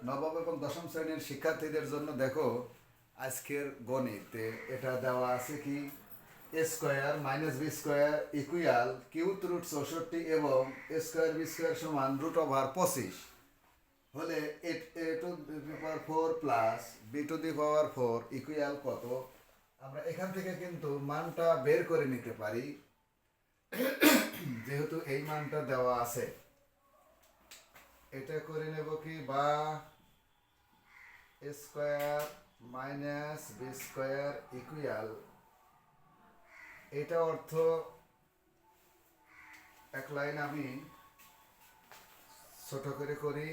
নবম এবং দশম শ্রেণীর শিক্ষার্থীদের জন্য দেখো আজকের গণিতে এটা দেওয়া আছে কি a square minus b square equal cube root 64 এবং এ স্কোয়ার বি স্কোয়ার সমান রুট ওভার 25 হলে a to the power 4 plus b to the power 4 equal কত। আমরা এখান থেকে কিন্তু মানটা বের করে নিতে পারি যেহেতু এই মানটা দেওয়া আছে। এটা করে নেব কি বা a square minus b square equal, এটা অর্থ এক লাইন আমি ছোট করে করি,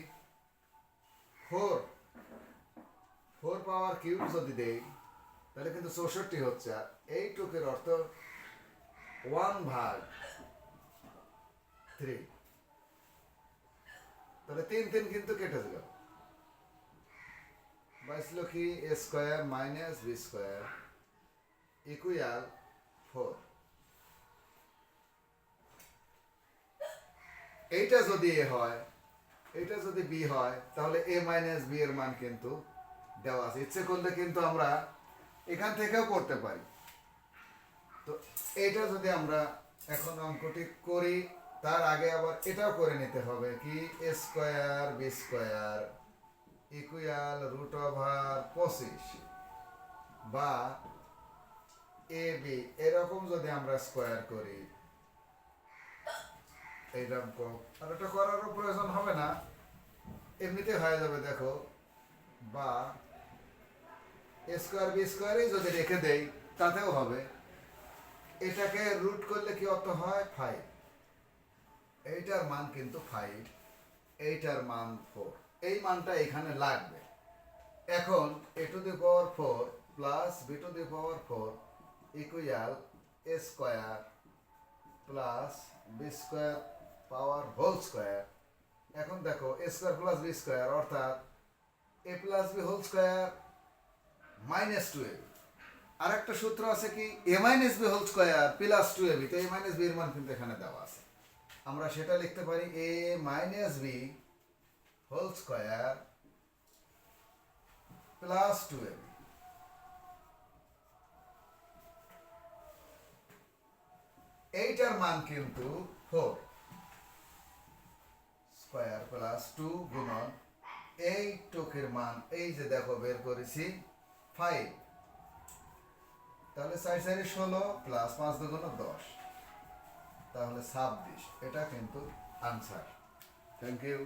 4 পাওয়ার কিউব যদি দেই তাহলে কিন্তু 64 হচ্ছে। আর এইটুকের অর্থ 1/3, তাহলে 3 কিন্তু কেটে গেল। বাঁচল কি a square minus b square equal 4। এইটা যদি এ হয়, এটা যদি বি হয়, তাহলে এ মাইনাস বি এর মান কিন্তু দেওয়া আছে। ইচ্ছে করলে কিন্তু আমরা এখান থেকেও করতে পারি। তো এটা যদি আমরা এখন অঙ্কটি করি, তার আগে আবার এটাও করে নিতে হবে কি a square b square equal root over 25 বা এ বি, এরকম যদি আমরা স্কোয়ার করি এইরকম। আর এটা করারও প্রয়োজন হবে না, এমনিতে হয়ে যাবে। দেখো বা এ স্কোয়ার বি স্কোয়ারই যদি রেখে দেই তাতেও হবে। এটাকে রুট করলে কি অত হয় 5, এইটার মান কিন্তু 5, এইটার মান 4, এই মানটা এখানে লাগবে। এখন a to the power 4 plus b to the power 4 equal a square plus b square power whole square. এখন দেখো a square plus b square অর্থাৎ a plus b whole square minus 2ab। আর একটা সূত্র আছে কি a minus b whole square plus 2ab। তো এ minus B এর মান কিন্তু এখানে দেওয়া আছে, আমরা সেটা লিখতে পারি a minus b whole square plus 2ab। এইটার মান কিন্তু 4 স্কোয়ার প্লাস 2 গুণন এই টুকের মান এই যে দেখো বের করেছি 5, তাহলে 4 4 16 প্লাস 5 2 10, তাহলে 26। এটা কিন্তু আনসার। Thank you.